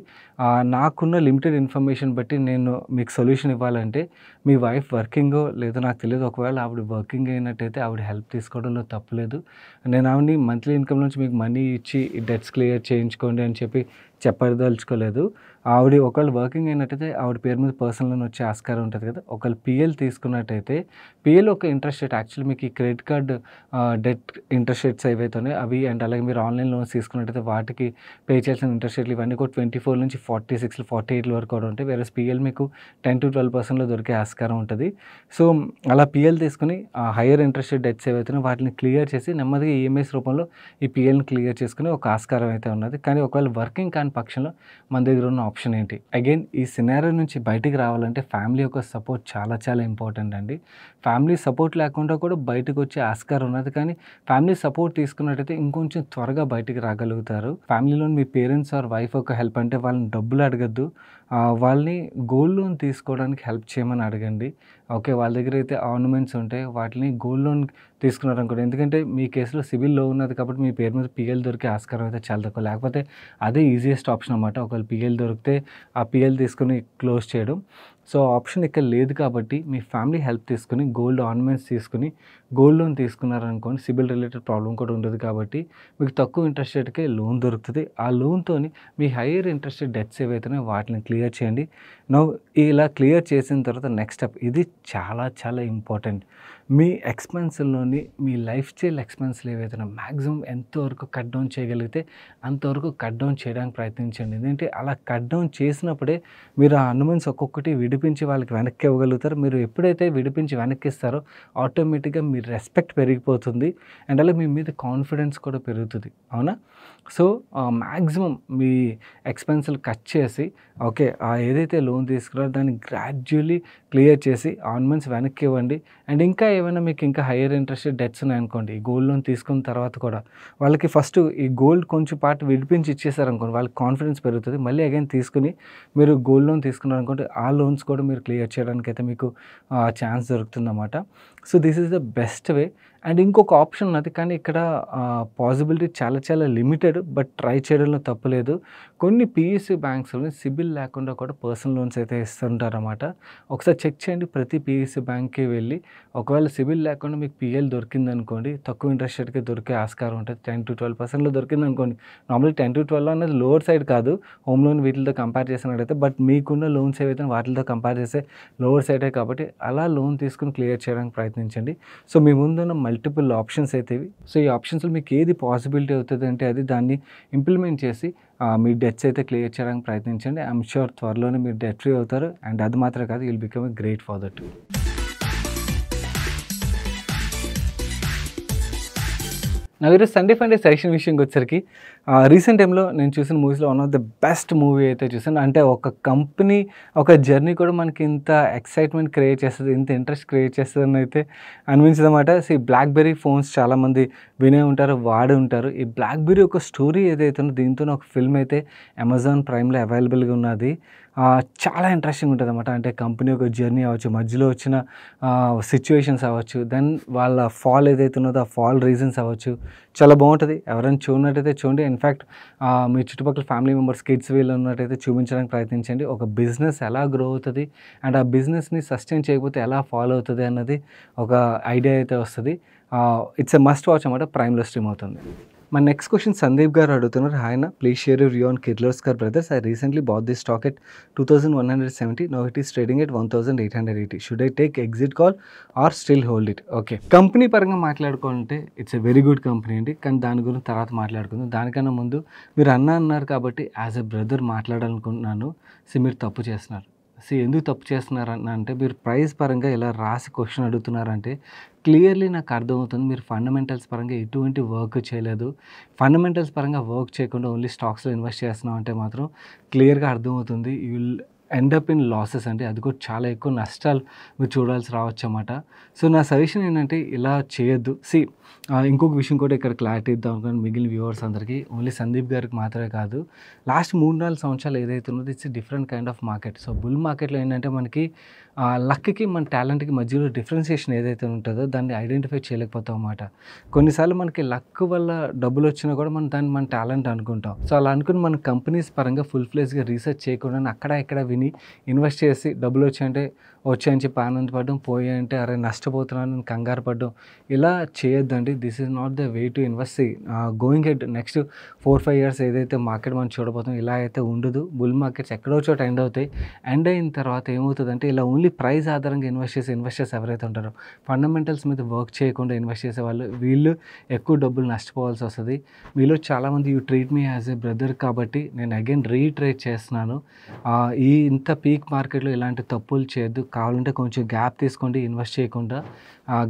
నాకున్న లిమిటెడ్ ఇన్ఫర్మేషన్ బట్టి నేను మీకు సొల్యూషన్ ఇవ్వాలంటే మీ వైఫ్ వర్కింగో లేదో నాకు తెలియదు. ఒకవేళ ఆవిడ వర్కింగ్ అయినట్టయితే ఆవిడ హెల్ప్ తీసుకోవడంలో తప్పులేదు. నేను ఆవిడని మంత్లీ ఇన్కమ్ నుంచి మీకు మనీ ఇచ్చి డెట్స్ క్లియర్ చేయించుకోండి అని చెప్పి చెప్పదలుచుకోలేదు. ఆవిడ ఒకవేళ వర్కింగ్ అయినట్టయితే ఆవిడ పేరు మీద పర్సనల్ లోన్ వచ్చే ఆస్కారం ఉంటుంది కదా. ఒకవేళ పిఎల్ తీసుకున్నట్టయితే పిఎల్ ఒక ఇంట్రెస్ట్ రేట్ యాక్చువల్లీ మీకు ఈ credit card debt interest rates ఏవైతే ఉన్నాయో అవి, అండ్ అలాగే మీరు ఆన్లైన్ లోన్స్ తీసుకున్నట్టయితే వాటికి పే చేయాల్సిన ఇంట్రెస్ట్ రేట్లు ఇవన్నీ కూడా 24 నుంచి 46, 48 వరకు కూడా ఉంటాయి. వేరే పిఎల్ మీకు 10-12% దొరికే ఆస్కారం ఉంటుంది. సో అలా పిఎల్ తీసుకుని హైయర్ ఇంట్రెస్ట్ రేట్ డెట్స్ ఏవైతే వాటిని క్లియర్ చేసి నెమ్మదిగా ఈఎంఐస్ రూపంలో ఈ పిఎల్ని క్లియర్ చేసుకుని ఒక ఆస్కారం అయితే ఉన్నది. కానీ ఒకవేళ వర్కింగ్ కాని పక్షంలో మన దగ్గర ఉన్న ఆప్షన్ ఏంటి? అగైన్ ఈ సినారియో నుంచి బయటికి రావాలంటే ఫ్యామిలీ యొక్క సపోర్ట్ చాలా చాలా ఇంపార్టెంట్ అండి. ఫ్యామిలీ సపోర్ట్ లేకుండా కూడా బయటకు వచ్చే ఆస్కారం ఉన్నది. కానీ ఫ్యామిలీ సపోర్ట్ తీసుకున్నట్టయితే ఇంకొంచెం త్వరగా బయటికి రాగలుగుతారు. ఫ్యామిలీలో మీ పేరెంట్స్ ఆర్ వైఫ్ యొక్క హెల్ప్ అంటే వాళ్ళని డబ్బులు అడగద్దు, వాళ్ళని గోల్డ్ లోన్ తీసుకోవడానికి హెల్ప్ చేయమని అడగండి. ఓకే, వాళ్ళ దగ్గర అయితే ఆర్నమెంట్స్ ఉంటాయి, వాటిని గోల్డ్ లోన్ తీసుకున్నారనుకోండి. ఎందుకంటే మీ కేసులో సిబిల్ లో ఉన్నది కాబట్టి మీ పేరు మీద పిఎల్ దొరికే ఆస్కారం అయితే చాలా తక్కువ. లేకపోతే అదే ఈజియెస్ట్ ఆప్షన్ అన్నమాట. ఒకవేళ పిఎల్ దొరికితే ఆ పిఎల్ తీసుకుని క్లోజ్ చేయడం. సో ఆప్షన్ ఇక్కడ లేదు కాబట్టి మీ ఫ్యామిలీ హెల్ప్ తీసుకుని గోల్డ్ ఆర్నమెంట్స్ తీసుకుని గోల్డ్ లోన్ తీసుకున్నారనుకోండి, సిబిల్ రిలేటెడ్ ప్రాబ్లం కూడా ఉండదు కాబట్టి మీకు తక్కువ ఇంట్రెస్ట్ రేట్కే లోన్ దొరుకుతుంది. ఆ లోన్తోని మీ హైయర్ ఇంట్రెస్ట్ డెట్స్ ఏవైతున్నాయో వాటిని క్లియర్ చేయండి. ఇలా క్లియర్ చేసిన తర్వాత నెక్స్ట్ స్టెప్, ఇది చాలా చాలా ఇంపార్టెంట్. మీ ఎక్స్పెన్స్లోని మీ లైఫ్ స్టైల్ ఎక్స్పెన్స్లు ఏవైతే మ్యాక్సిమం ఎంతవరకు కట్ డౌన్ చేయగలిగితే అంతవరకు కట్ డౌన్ చేయడానికి ప్రయత్నించండి. ఎందుకంటే అలా కట్ డౌన్ చేసినప్పుడే మీరు ఆ అనుమన్స్ ఒక్కొక్కటి విడిపించి వాళ్ళకి వెనక్కి ఇవ్వగలుగుతారు. మీరు ఎప్పుడైతే విడిపించి వెనక్కి ఇస్తారో ఆటోమేటిక్గా మీ రెస్పెక్ట్ పెరిగిపోతుంది. అండ్ అలాగే మీ మీద కాన్ఫిడెన్స్ కూడా పెరుగుతుంది. అవునా? సో మ్యాక్సిమం మీ ఎక్స్పెన్స్లు కట్ చేసి ఓకే, ఏదైతే లోన్ తీసుకున్నారో దాన్ని గ్రాడ్యువల్లీ క్లియర్ చేసి ఆర్నమెంట్స్ వెనక్కి ఇవ్వండి. అండ్ ఇంకా ఏమైనా మీకు ఇంకా హైయర్ ఇంట్రెస్ట్ డెట్స్ ఉన్నాయనుకోండి, ఈ గోల్డ్ లోన్ తీసుకున్న తర్వాత కూడా వాళ్ళకి ఫస్ట్ ఈ గోల్డ్ కొంచెం పార్ట్ విడిపించి ఇచ్చేసారనుకోండి, వాళ్ళకి కాన్ఫిడెన్స్ పెరుగుతుంది. మళ్ళీ అగైన్ తీసుకుని మీరు గోల్డ్ లోన్ తీసుకున్నారనుకోండి, ఆ లోన్స్ కూడా మీరు క్లియర్ చేయడానికి అయితే మీకు ఛాన్స్ దొరుకుతుందన్నమాట. So this is the best way. And ఇంకొక ఆప్షన్ ఉన్నది, కానీ ఇక్కడ పాసిబిలిటీ చాలా చాలా లిమిటెడ్, బట్ ట్రై చేయడంలో తప్పులేదు. కొన్ని పిఎస్యూ బ్యాంక్స్లోని సిబిల్ లేకుండా కూడా పర్సనల్ లోన్స్ అయితే ఇస్తుంటారన్నమాట. ఒకసారి చెక్ చేయండి. ప్రతి పిఎస్యూ బ్యాంక్కి వెళ్ళి ఒకవేళ సిబిల్ లేకుండా మీకు పిఎల్ దొరికిందనుకోండి, తక్కువ ఇంట్రెస్ట్ రేట్కి దొరికే ఆస్కారం ఉంటుంది. 10-12%లో దొరికిందనుకోండి. నార్మల్లీ 10-12 అనేది లోవర్ సైడ్ కాదు, హోమ్ లోన్ వీటితో కంపేర్ చేసినట్టయితే, బట్ మీకున్న లోన్స్ ఏవైతే వాటితో కంపేర్ చేస్తే లోవర్ సైడే కాబట్టి అలా లోన్ తీసుకుని క్లియర్ చేయడానికి ప్రయత్నించండి. సో మీ ముందున్న మల్టిపుల్ ఆప్షన్స్ అయితే ఇవి. సో ఈ ఆప్షన్స్లో మీకు ఏది పాసిబిలిటీ అవుతుంది అంటే అది దాన్ని ఇంప్లిమెంట్ చేసి మీ డెట్స్ అయితే క్లియర్ చేయడానికి ప్రయత్నించండి. ఐఎమ్ షూర్ త్వరలోనే మీరు డెట్ ఫ్రీ అవుతారు. అండ్ అది మాత్రమే కాదు, will become a great father to. నా ఈరోజు సండే ఫండే సజెషన్ విషయంకి వచ్చేసరికి రీసెంట్ టైంలో నేను చూసిన మూవీస్లో one of the best movie అయితే చూసాను. అంటే ఒక కంపెనీ ఒక జర్నీ కూడా మనకి ఇంత ఎక్సైట్మెంట్ క్రియేట్ చేస్తుంది, ఇంత ఇంట్రెస్ట్ క్రియేట్ చేస్తుంది అని అయితే అనిపించింది అనమాట. బ్లాక్బెర్రీ ఫోన్స్ చాలామంది వినే ఉంటారు, వాడి ఉంటారు. ఈ బ్లాక్బెర్రీ ఒక స్టోరీ ఏదైతే ఉందో దీంతో ఒక ఫిల్మ్ అయితే అమెజాన్ ప్రైమ్లో అవైలబుల్గా ఉన్నది. చాలా ఇంట్రెస్టింగ్ ఉంటుంది అనమాట. అంటే కంపెనీ ఒక జర్నీ అవ్వచ్చు, మధ్యలో వచ్చిన సిచ్యువేషన్స్ అవ్వచ్చు, దెన్ వాళ్ళ ఫాల్ ఏదైతే ఉన్నదో ఆ ఫాల్ రీజన్స్ అవ్వచ్చు, చాలా బాగుంటుంది. ఎవరైనా చూడనట్టయితే చూడండి. ఇన్ఫ్యాక్ట్ మీ చుట్టుపక్కల ఫ్యామిలీ మెంబర్స్ కిడ్స్ వీళ్ళు ఉన్నట్టయితే చూపించడానికి ప్రయత్నించండి. ఒక బిజినెస్ ఎలా గ్రో అవుతుంది అండ్ ఆ బిజినెస్ని సస్టైన్ చేయకపోతే ఎలా ఫాలో అవుతుంది అన్నది ఒక ఐడియా అయితే వస్తుంది. ఇట్స్ ఎ మస్ట్ వాచ్ అన్నమాట. ప్రైమ్లో స్ట్రీమ్ అవుతుంది. My next question Sandeep గారు అడుగుతున్నారు. హాయ్ అన్న, please share your view on Kirloskar brothers. I recently bat this stock at 2170. Now it is trading at 1880. Should I take exit call or still hold it? Okay, company పరంగా మాట్లాడుకోవాలంటే it's a very good company అండి. కానీ దాని గురించి తర్వాత మాట్లాడుకుందాం. దానికన్నా ముందు మీరు అన్నారు కాబట్టి యాజ్ ఎ బ్రదర్ మాట్లాడాలనుకుంటున్నాను. మీరు తప్పు చేస్తున్నారు. ఎందుకు తప్పు చేస్తున్నారన్న అంటే మీరు ప్రైస్ పరంగా ఇలా రాసి క్వశ్చన్ అడుగుతున్నారంటే క్లియర్లీ నాకు అర్థమవుతుంది మీరు ఫండమెంటల్స్ పరంగా ఎటువంటి వర్క్ చేయలేదు. ఫండమెంటల్స్ పరంగా వర్క్ చేయకుండా ఓన్లీ స్టాక్స్లో ఇన్వెస్ట్ చేస్తున్నాం అంటే మాత్రం క్లియర్గా అర్థమవుతుంది you will end up in losses అండి. అది కూడా చాలా ఎక్కువ నష్టాలు మీరు చూడాల్సి రావచ్చు అన్నమాట. సో నా సజెషన్ ఏంటంటే ఇలా చేయొద్దు. ఇంకొక విషయం కూడా ఇక్కడ క్లారిటీ ఇద్దాం అనుకున్నాను మిగిలిన వ్యూవర్స్ అందరికీ. ఓన్లీ సందీప్ గారికి మాత్రమే కాదు, లాస్ట్ 3-4 సంవత్సరాలు ఏదైతే ఉన్నదో it's different kind of market. So bull మార్కెట్లో ఏంటంటే మనకి లక్కి మన టాలెంట్కి మధ్యలో డిఫరెన్సియేషన్ ఏదైతే ఉంటుందో దాన్ని ఐడెంటిఫై చేయలేకపోతాం అన్నమాట. కొన్నిసార్లు మనకి లక్ వల్ల డబ్బులు వచ్చినా కూడా దాన్ని మన టాలెంట్ అనుకుంటాం. సో అలా అనుకుని మన కంపెనీస్ పరంగా ఫుల్ ఫ్లెజ్గా రీసెర్చ్ చేయకుండా అక్కడ ఇక్కడ విని ఇన్వెస్ట్ చేసి డబ్బులు వచ్చాయని చెప్పి ఆనందపడడం, పోయాయంటే అరే నష్టపోతున్నాను కంగారు పడడం, ఇలా చేయొద్దండి. This is not the way to invest. Going head next 4-5 years ఏదైతే మార్కెట్ మనం చూడబోతాం ఇలా అయితే ఉండదు. బుల్ మార్కెట్స్ ఎక్కడో చోట ఎండ్ అవుతాయి. ఎండ్ అయిన తర్వాత ఏమవుతుందంటే ఇలా ఓన్లీ ప్రైస్ ఆధారంగా ఇన్వెస్టర్స్ ఎవరైతే ఉంటారో ఫండమెంటల్స్ మీద వర్క్ చేయకుండా ఇన్వెస్ట్ చేసే వీళ్ళు ఎక్కువ డబ్బులు నష్టపోవాల్సి వస్తుంది. మీలో చాలామంది you treat me as a brother కాబట్టి నేను అగైన్ రీట్రేట్ చేస్తున్నాను. ఇంత పీక్ మార్కెట్లో ఇలాంటి తప్పులు చేయొద్దు. కావాలంటే కొంచెం గ్యాప్ తీసుకోండి, ఇన్వెస్ట్ చేయకుండా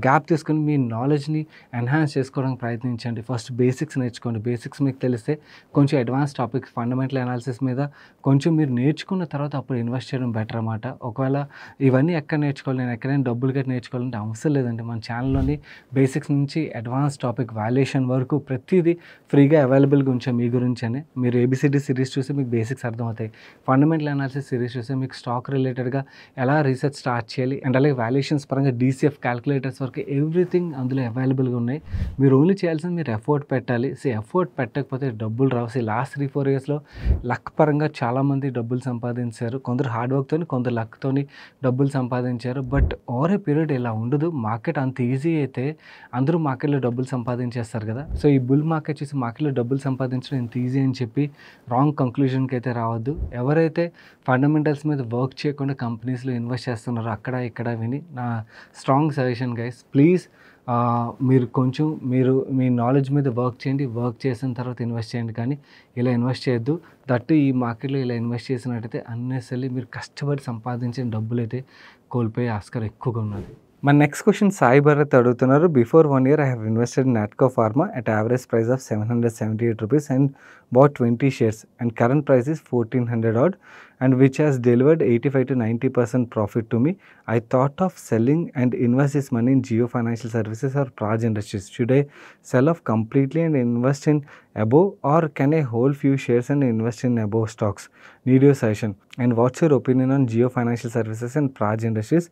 గ్యాప్ తీసుకొని మీ నాలెడ్జ్ని ఎన్హాన్స్ చేసుకోవడానికి ప్రయత్నించండి. ఫస్ట్ బేసిక్స్ నేర్చుకోండి. బేసిక్స్ మీకు తెలిస్తే కొంచెం అడ్వాన్స్ టాపిక్స్ ఫండమెంటల్ అనాలిసిస్ మీద కొంచెం మీరు నేర్చుకున్న తర్వాత అప్పుడు ఇన్వెస్ట్ చేయడం బెటర్ అన్నమాట. ఒకవేళ ఇవన్నీ ఎక్కడ నేర్చుకోవాలి, నేను ఎక్కడైనా డబ్బులు కట్టి నేర్చుకోవాలంటే అవసరం లేదండి. మన ఛానల్లోని బేసిక్స్ నుంచి అడ్వాన్స్ టాపిక్ వాల్యుయేషన్ వరకు ప్రతిదీ ఫ్రీగా అవైలబుల్గా ఉంచాం మీ గురించి అని. మీరు ఏబిసిడి సిరీస్ చూస్తే మీకు బేసిక్స్ అర్థమవుతాయి. ఫండమెంటల్ అనాలిసిస్ సిరీస్ చూస్తే మీకు స్టాక్ రిలేటెడ్గా ఎలా రీసెర్చ్ స్టార్ట్ చేయాలి అండ్ అలాగే వాల్యుయేషన్స్ పరంగా DCF క్యాల్కులేటర్స్ వరకు ఎవ్రీథింగ్ అందులో అవైలబుల్గా ఉన్నాయి. మీరు ఓన్లీ చేయాల్సింది మీరు ఎఫర్ట్ పెట్టాలి. ఎఫర్ట్ పెట్టకపోతే డబ్బులు రావు. లాస్ట్ 3-4 yearsలో లక్ పరంగా చాలామంది డబ్బులు సంపాదించారు. కొందరు హార్డ్ వర్క్తో, కొందరు లక్తోని డబ్బులు సంపాదించారు. బట్ ఓవర్ ఏ పీరియడ్ ఇలా ఉండదు. మార్కెట్ అంత ఈజీ అయితే అందరూ మార్కెట్లో డబ్బులు సంపాదించేస్తారు కదా. సో ఈ బుల్ మార్కెట్ చూసి మార్కెట్లో డబ్బులు సంపాదించడం ఇంత ఈజీ అని చెప్పి రాంగ్ కంక్లూజన్కి అయితే రావద్దు. ఎవరైతే ఫండమెంటల్స్ మీద వర్క్ చేయకుండా కంపెనీస్లో ఇన్వెస్ట్ చేస్తున్నారో అక్కడ ఇక్కడ విని నా స్ట్రాంగ్ సజెషన్ గైస్, ప్లీజ్ మీరు మీ నాలెడ్జ్ మీద వర్క్ చేయండి. వర్క్ చేసిన తర్వాత ఇన్వెస్ట్ చేయండి, కానీ ఇలా ఇన్వెస్ట్ చేయొద్దు. దట్టు ఈ మార్కెట్లో ఇలా ఇన్వెస్ట్ చేసినట్టయితే అన్నెసరీ మీరు కష్టపడి సంపాదించిన డబ్బులు అయితే కోల్పోయే ఆస్కారం ఎక్కువగా ఉన్నది. My next question Sai Bharat అడుగుతున్నారు. Before 1 year I have invested in Natco Pharma at average price of 778 rupees and bought 20 shares and current price is 1400 odd and which has delivered 85 to 90% profit to me. I thought of selling and invest this money in Jio Financial Services or Praj Industries. Should I sell off completely and invest in above, or can I hold few shares and invest in above stocks? Need your suggestion. And what's your opinion on Jio Financial Services and Praj Industries?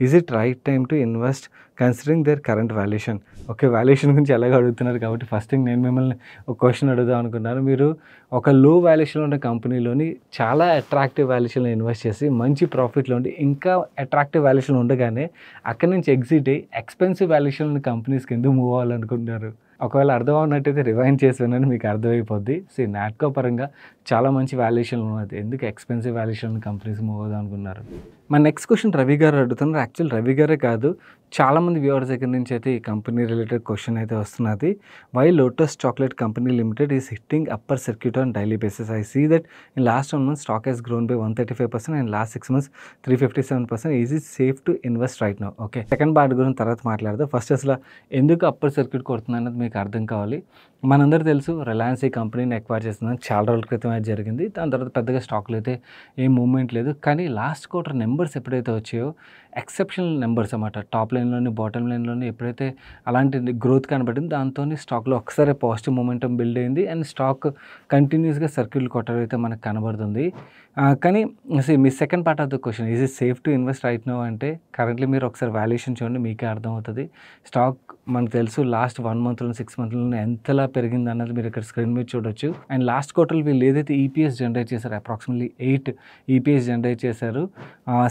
Is it right time to invest considering their current valuation? Okay, valuation గురించి ఎలాగ అడుగుతున్నారు కాబట్టి first thing నేను మిమ్మల్ని ఒక question అడుగుదాం అనుకున్నాను. మీరు ఒక లో వాల్యుయేషన్లో ఉన్న కంపెనీలోని చాలా అట్రాక్టివ్ వాల్యుయేషన్లో ఇన్వెస్ట్ చేసి మంచి ప్రాఫిట్లో ఉండి ఇంకా అట్రాక్టివ్ వాల్యుయేషన్ ఉండగానే అక్కడి నుంచి ఎగ్జిట్ అయ్యి ఎక్స్పెన్సివ్ వాల్యుయేషన్ ఉన్న కంపెనీస్కి ఎందుకు మూవ్ అవ్వాలనుకుంటున్నారు? ఒకవేళ అర్థం అవునట్టయితే రివైండ్ చేసి వినండి, మీకు అర్థమైపోద్ది. నాట్కో పరంగా చాలా మంచి వాల్యుయేషన్ ఉన్నది, ఎందుకు ఎక్స్పెన్సివ్ వాల్యుయేషన్ కంపెనీస్ మూవ్ అవుదాం అనుకున్నారు? మన నెక్స్ట్ క్వశ్చన్ రవి గారు అడుగుతున్నారు. యాక్చువల్ రవి గారే కాదు, చాలామంది వ్యూవర్స్ దగ్గర నుంచి అయితే ఈ కంపెనీ రిలేటెడ్ క్వశ్చన్ అయితే వస్తున్నది. Why Lotus chocolate company limited is hitting upper circuit on daily basis? I see that in last 1 month stock has grown by 135% and last 6 months 357%. Is it safe to invest right now? Okay, second part గురించి తర్వాత మాట్లాడదాం. First అసలు ఎందుకు upper circuit కొడుతుంది అన్నది మీకు అర్థం కావాలి. మనందరూ తెలుసు రిలయన్స్ ఈ కంపెనీని ఎక్వైర్ చేస్తుందని చాలా రోజుల క్రితం అయితే జరిగింది. దాని తర్వాత పెద్దగా స్టాక్లో అయితే ఏం మూవ్మెంట్ లేదు. కానీ లాస్ట్ క్వార్టర్ నెంబర్స్ ఎప్పుడైతే వచ్చాయో ఎక్సెప్షనల్ నెంబర్స్ అన్నమాట. టాప్ లైన్లోని బాటమ్ లైన్లోని ఎప్పుడైతే అలాంటి గ్రోత్ కనబడింది, దాంతో స్టాక్లో ఒకసారి పాజిటివ్ మూమెంటం బిల్డ్ అయింది అండ్ స్టాక్ కంటిన్యూస్గా సర్క్యూట్ కొట్టడం అయితే మనకు కనబడుతుంది. కానీ మీ second part of the question, is it safe to invest right now అంటే కరెంట్లీ మీరు ఒకసారి వాల్యుయేషన్ చూడండి, మీకే అర్థమవుతుంది. స్టాక్ మనకు తెలుసు లాస్ట్ 1 monthలో 6 monthలో ఎంతలా పెరిగింది అన్నది మీరు ఇక్కడ స్క్రీన్ మీద చూడొచ్చు. అండ్ లాస్ట్ క్వార్టర్ వీళ్ళు ఏదైతే ఈపీఎస్ జనరేట్ చేశారు, అప్రాక్సిమేట్లీ 8 ఈపీఎస్ జనరేట్ చేశారు.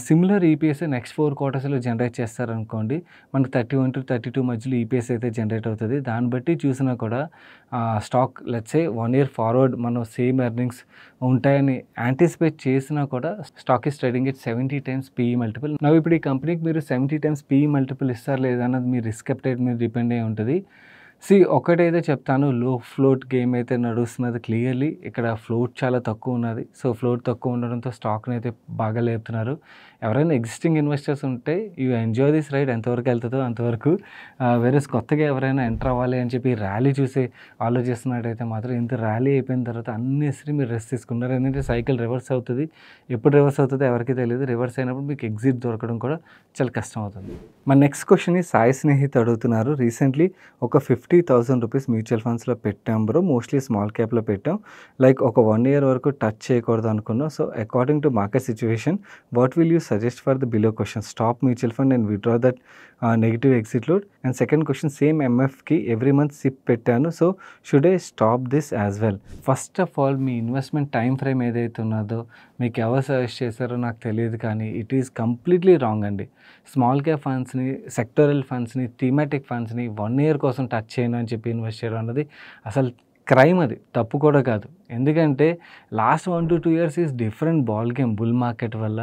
సిమిలర్ ఈపీఎస్ నెక్స్ట్ 4 quartersలో జనరేట్ చేస్తారనుకోండి, మనకు 31 to 32 మధ్యలో ఈపీఎస్ అయితే జనరేట్ అవుతుంది. దాన్ని బట్టి చూసినా కూడా stock let's say 1 year forward మనం సేమ్ ఎర్నింగ్స్ ఉంటాయని యాంటిసిపేట్ చేసినా కూడా stock is trading at 70 times PE multiple. నవ్వు ఇప్పుడు ఈ కంపెనీకి మీరు 70 times పీఈ మల్టిపుల్ ఇస్తారు లేదా అన్నది మీ రిస్క్ అప్టైట్ మీద డిపెండ్ అయి ఉంటుంది. ఒకటైతే చెప్తాను, లో ఫ్లోట్ గేమ్ అయితే నడుస్తున్నది క్లియర్లీ. ఇక్కడ ఫ్లోట్ చాలా తక్కువ ఉన్నది. సో ఫ్లోట్ తక్కువ ఉండడంతో స్టాక్ని అయితే బాగా లేపుతున్నారు. ఎవరైనా ఎగ్జిస్టింగ్ ఇన్వెస్టర్స్ ఉంటే యూ ఎంజాయ్ దిస్ రైడ్, ఎంతవరకు వెళ్తుందో అంతవరకు. వేరేస్ కొత్తగా ఎవరైనా ఎంటర్ అవ్వాలి అని చెప్పి ర్యాలీ చూసి ఆలోచిస్తున్నట్టయితే మాత్రం ఇంత ర్యాలీ అయిపోయిన తర్వాత అన్నిసరి మీరు రెస్ట్ తీసుకున్నారు. ఎందుకంటే సైకిల్ రివర్స్ అవుతుంది. ఎప్పుడు రివర్స్ అవుతుందో ఎవరికి తెలియదు. రివర్స్ అయినప్పుడు మీకు ఎగ్జిట్ దొరకడం కూడా చాలా కష్టం అవుతుంది. మన నెక్స్ట్ క్వశ్చన్ సాయి స్నేహిత్ అడుగుతున్నారు. రీసెంట్లీ ఒక 50,000 రూపీస్ మ్యూచువల్ ఫండ్స్లో పెట్టాం బ్రో, మోస్ట్లీ స్మాల్ క్యాప్లో పెట్టాం. లైక్ ఒక 1 year వరకు టచ్ చేయకూడదు అనుకున్నాం. So according to market situation what will you suggest for the below question? Stop mutual fund and withdraw that negative exit load. And second question, same ఎంఎఫ్కి every month SIP పెట్టాను, so should I stop this as well? First of all మీ investment time frame ఏదైతే ఉన్నదో మీకు ఎవరు suggest చేశారో నాకు తెలియదు, కానీ ఇట్ ఈస్ కంప్లీట్లీ రాంగ్ అండి. స్మాల్ క్యాప్ ఫండ్స్ని, సెక్టరల్ ఫండ్స్ని, థీమాటిక్ ఫండ్స్ని 1 year కోసం టచ్ చేయను అని చెప్పి ఇన్వెస్ట్ చేయడం అన్నది అసలు క్రైమ్, అది తప్పు కూడా కాదు. ఎందుకంటే last 1 to 2 years is different ball game. Bull market వల్ల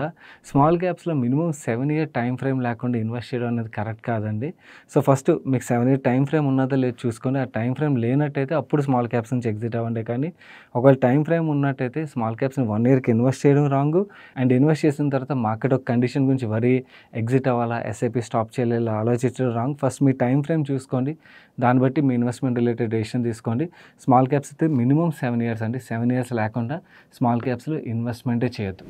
స్మాల్ క్యాప్స్లో మినిమం 7 year టైం ఫ్రేమ్ లేకుండా ఇన్వెస్ట్ చేయడం అనేది కరెక్ట్ కాదండి. సో ఫస్ట్ మీకు 7 year టైం ఫ్రేమ్ ఉన్నదో లేదు చూసుకొని, ఆ టైం ఫ్రేమ్ లేనట్టయితే అప్పుడు స్మాల్ క్యాప్స్ నుంచి ఎగ్జిట్ అవ్వండి. కానీ ఒకవేళ టైం ఫ్రేమ్ ఉన్నట్టయితే స్మాల్ క్యాప్స్ని 1 yearకి ఇన్వెస్ట్ చేయడం రాంగ్. అండ్ ఇన్వెస్ట్ చేసిన తర్వాత మార్కెట్ ఒక కండిషన్ గురించి వరి ఎగ్జిట్ అవ్వాలా, ఎస్ఐపి స్టాప్ చేయాలా ఆలోచించడం రాంగ్. ఫస్ట్ మీ టైం ఫ్రేమ్ చూసుకోండి, దాన్ని బట్టి మీ ఇన్వెస్ట్మెంట్ రిలేటెడ్ డెసిషన్ తీసుకోండి. స్మాల్ క్యాప్స్ అయితే మినిమం 7 years అండి. 7 years లేకుండా స్మాల్ క్యాప్స్లో ఇన్వెస్ట్మెంటే చేయొద్దు.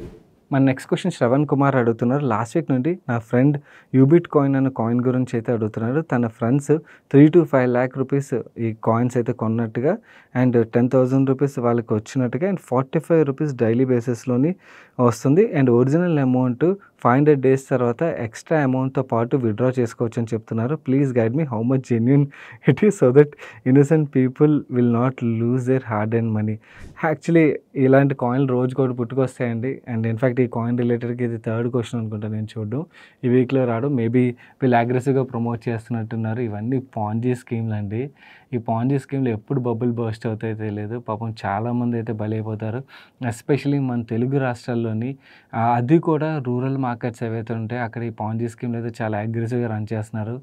మన నెక్స్ట్ క్వశ్చన్ శ్రవణ్ కుమార్ అడుగుతున్నారు. లాస్ట్ వీక్ నుండి నా ఫ్రెండ్ యూబిట్ కాయిన్ అనే కాయిన్ గురించి అయితే అడుగుతున్నారు. తన ఫ్రెండ్స్ 3 to 5 lakh రూపీస్ ఈ కాయిన్స్ అయితే కొన్నట్టుగా అండ్ 10,000 రూపీస్ వాళ్ళకి వచ్చినట్టుగా అండ్ 45 రూపీస్ డైలీ బేసిస్లోని వస్తుంది. అండ్ ఒరిజినల్ అమౌంట్ 500 days తర్వాత ఎక్స్ట్రా అమౌంట్తో పాటు విత్డ్రా చేసుకోవచ్చు అని చెప్తున్నారు. Please guide me how much genuine it is so that innocent people will not lose their hard and money. Actually ఇలాంటి కాయిన్లు రోజు కూడా పుట్టుకొస్తాయండి. అండ్ ఇన్ఫ్యాక్ట్ ఈ కాయిన్ రిలేటెడ్గా ఇది థర్డ్ క్వశ్చన్ అనుకుంటా నేను చూడడం, ఈ వీక్లో రావడం. మేబీ వీళ్ళు అగ్రెసివ్గా ప్రమోట్ చేస్తున్నట్టున్నారు. ఇవన్నీ పాంజీ స్కీమ్లు అండి. ఈ పాంజీ స్కీమ్లు ఎప్పుడు బబుల్ బర్స్ట్ అవుతాయో తెలియదు. పాపం చాలామంది అయితే బలైపోతారు. ఎస్పెషలీ మన తెలుగు రాష్ట్రాల్లోని అది కూడా రూరల్ మార్కెట్స్ ఏవైతే ఉంటాయో అక్కడ ఈ పాంజీ స్కీమ్లు అయితే చాలా అగ్రెసివ్గా రన్ చేస్తున్నారు.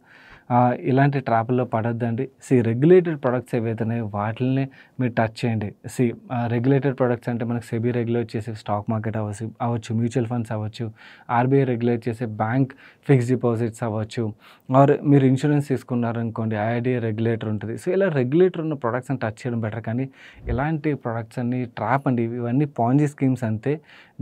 ఇలాంటి ట్రాపుల్లో పడొద్దండి. రెగ్యులేటెడ్ ప్రొడక్ట్స్ ఏవైతే ఉన్నాయో వాటిని మీరు టచ్ చేయండి. రెగ్యులేటెడ్ ప్రొడక్ట్స్ అంటే మనకు సెబీ రెగ్యులేట్ చేసే స్టాక్ మార్కెట్ అవ్వచ్చు, మ్యూచువల్ ఫండ్స్ అవ్వచ్చు, ఆర్బీఐ రెగ్యులేట్ చేసే బ్యాంక్ ఫిక్స్డ్ డిపాజిట్స్ అవ్వచ్చు, ఆర్ మీరు ఇన్సూరెన్స్ తీసుకున్నారనుకోండి ఐఆర్డీఏ రెగ్యులేటర్ ఉంటుంది. సో ఇలా రెగ్యులేటర్ ఉన్న ప్రొడక్ట్స్ని టచ్ చేయడం బెటర్. కానీ ఇలాంటి ప్రొడక్ట్స్ అన్ని ట్రాప్ అండి. ఇవన్నీ పాంజీ స్కీమ్స్ అంతే.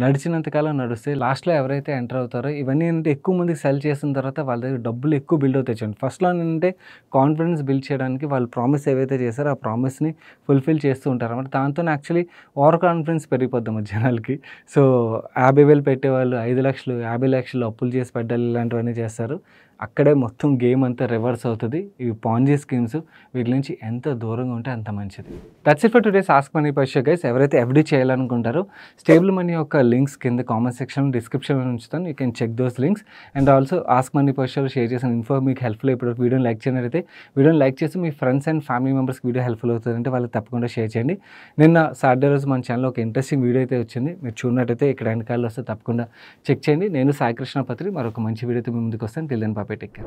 నడిచినంతకాలం నడుస్తే లాస్ట్లో ఎవరైతే ఎంటర్ అవుతారో ఇవన్నీ ఏంటంటే ఎక్కువ మందికి సెల్ చేసిన తర్వాత వాళ్ళ దగ్గర డబ్బులు ఎక్కువ బిల్డ్ అవుతాయి. చూడండి, ఫస్ట్లో ఏంటంటే కాన్ఫిడెన్స్ బిల్డ్ చేయడానికి వాళ్ళు ప్రామిస్ ఏవైతే చేస్తారో ఆ ప్రామిస్ని ఫుల్ఫిల్ చేస్తూ ఉంటారు అన్నమాట. దాంతో యాక్చువల్లీ ఓవర్ కాన్ఫిడెన్స్ పెరిగిపోద్దాం జనాలకి. సో 50,000 పెట్టేవాళ్ళు 5 లక్షలు 50 లక్షలు అప్పులు చేసి పెట్టాలి, ఇలాంటివన్నీ చేస్తారు. అక్కడే మొత్తం గేమ్ అంతా రివర్స్ అవుతుంది. ఇవి పాంజీ స్కీమ్స్, వీటి నుంచి ఎంత దూరంగా ఉంటే అంత మంచిది. That's it for today's ask money per guys. ఎవరైతే ఎఫ్‌డి చేయాలనుకుంటారో స్టేబుల్ మనీ యొక్క లింక్స్ కింద కామెంట్ సెక్షన్, డిస్క్రిప్షన్‌లో ఉంచుతాను. You can check those links. And also ask money per share చేసిన ఇన్ఫో మీకు హెల్ప్‌ఫుల్ అయిపోయి వీడియోని లైక్ చేయనట్లయితే వీడియోని లైక్ చేసి మీ ఫ్రెండ్స్ అండ్ ఫ్యామిలీ మెంబర్స్కి వీడియో హెల్ప్‌ఫుల్ అవుతుందంటే వాళ్ళకి తప్పకుండా షేర్ చేయండి. నిన్న సాటర్డే రోజు మన ఛానల్‌లో ఒక ఇంట్రెస్టింగ్ వీడియో అయితే వచ్చింది. మీరు చూడనట్టయితే ఇక్కడ వెనకాల వస్తే తప్పకుండా చెక్ చేయండి. నేను సాయి కృష్ణ పత్రి మరొక మంచి వీడియోతో మీ ముందుకు వస్తాను. Till then bye bye, take care.